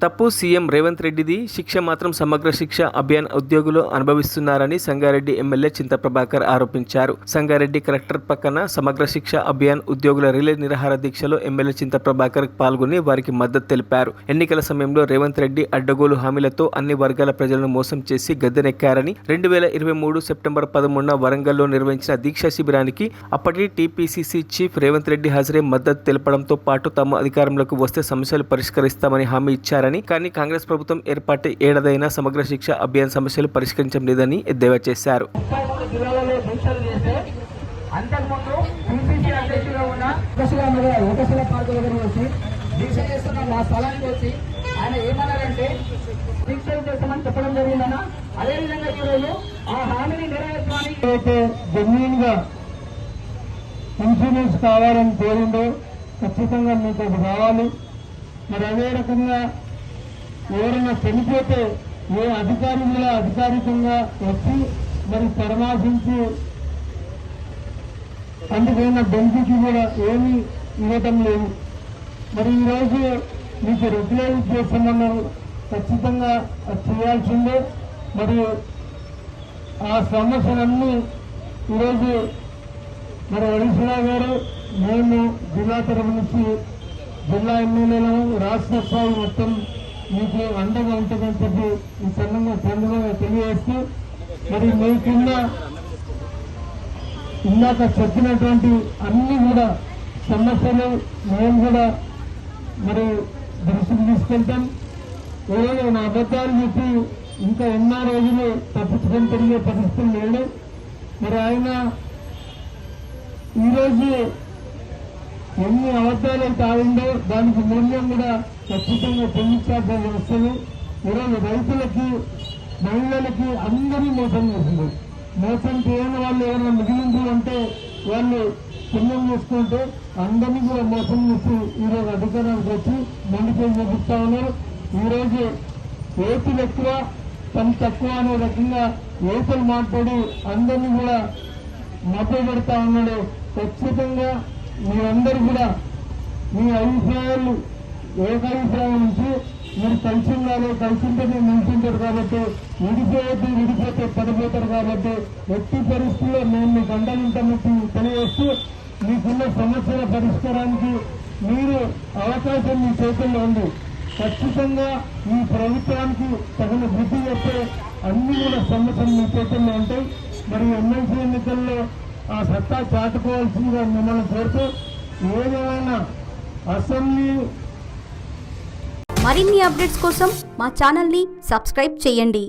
తప్పు సీఎం రేవంత్ రెడ్డిది, శిక్ష మాత్రం సమగ్ర శిక్ష అభియాన్ ఉద్యోగులు అనుభవిస్తున్నారని సంగారెడ్డి ఎమ్మెల్యే చింత ప్రభాకర్ ఆరోపించారు. సంగారెడ్డి కలెక్టర్ పక్కన సమగ్ర శిక్ష అభియాన్ ఉద్యోగుల రిలే నిరాహార దీక్షలో ఎమ్మెల్యే చింత ప్రభాకర్ పాల్గొని వారికి మద్దతు తెలిపారు. ఎన్నికల సమయంలో రేవంత్ రెడ్డి అడ్డగోలు హామీలతో అన్ని వర్గాల ప్రజలను మోసం చేసి గద్దెనెక్కారని 2023 సెప్టెంబర్ 13న వరంగల్లో నిర్వహించిన దీక్షా శిబిరానికి అప్పటి టీపీసీసీ చీఫ్ రేవంత్ రెడ్డి హాజరై మద్దతు తెలపడంతో పాటు తాము అధికారంలోకి వస్తే సమస్యలు పరిష్కరిస్తామని హామీ ఇచ్చారని, కానీ కాంగ్రెస్ ప్రభుత్వం ఏర్పాటు ఏడాదైనా సమగ్ర శిక్ష అభియాన్ సమస్యలు పరిష్కరించడం లేదని ఎద్దేవా చేశారు. ఇన్సూరెన్స్ కావాలని కోరిందో ఖచ్చితంగా మీకు కావాలి. మరి అదే రకంగా ఎవరైనా చనిపోతే ఏ అధికారి కూడా అధికారికంగా వచ్చి మరి పరామర్శించి అందుకైనా బెనిఫిట్ కూడా ఏమీ ఇవ్వటం లేదు. మరి ఈరోజు మీకు రెగ్యులైజ్ చేస్తున్నాము, ఖచ్చితంగా చేయాల్సిందే. మరి ఆ సమస్యలన్నీ ఈరోజు మరి హరీశ్రావు గారు, మేము జిల్లా తరఫు నుంచి జిల్లా ఎమ్మెల్యేలను రాష్ట్ర స్థాయి మొత్తం మీకు అండగా ఉంటుందని చెప్పి ఈ సందర్భంగా తెలియజేస్తూ, మరి మీకున్న ఇందాక చెప్పినటువంటి అన్ని కూడా సమస్యలు మేము కూడా మరి దృష్టికి తీసుకెళ్తాం. ఎవరైనా అబద్ధాలు చెప్పి ఇంకా ఎన్నో రోజులు తప్పించుకొని తిరిగే పరిస్థితులు లేడు. మరి ఆయన ఈరోజు ఎన్ని అబద్ధాలు తాగిందో దానికి మూల్యం కూడా ఖచ్చితంగా చెల్లించాల్సి వస్తుంది. ఈరోజు రైతులకి, మహిళలకి అందరినీ మోసం చేసింది. మోసం చేయని వాళ్ళు ఎవరైనా మిగిలింది అంటే వాళ్ళు పుణ్యం చేసుకుంటే అందరినీ కూడా మోసం చేసి ఈరోజు అధికారానికి వచ్చి మండిపోయి చూపిస్తా ఉన్నారు. ఈరోజు ఏతులు ఎక్కువ పని తక్కువ అనే రకంగా ఏతులు మాట్లాడి అందరినీ కూడా మభ్య పెడతా ఉన్నాడు. ఖచ్చితంగా మీరందరూ కూడా మీ అభిప్రాయాలు ఏకాభిప్రాయం నుంచి మీరు కలిసి ఉండాలి. కలిసి ఉంటే మీరు నిలిచింటారు కాబట్టి, విడిపోతే పడిపోతారు కాబట్టి ఎట్టి పరిస్థితుల్లో మేము మీకు అండలుంటామని తెలియజేస్తూ, మీకున్న సమస్యల పరిష్కారానికి మీరు అవకాశం మీ చేతుల్లో ఉంది. ఖచ్చితంగా ఈ ప్రభుత్వానికి తగిన బుద్ధి చెప్పే అన్ని కూడా సమస్యలు మీ చేతుల్లో ఉంటాయి. మరి ఎమ్మెల్సీ ఎన్నికల్లో ఆ సత్తా చాటుకోవాల్సిందిగా మిమ్మల్ని కోరుతూ, ఏదైనా అసెంబ్లీ మరిన్ని అప్డేట్స్ కోసం మా ఛానల్ని సబ్స్క్రైబ్ చేయండి.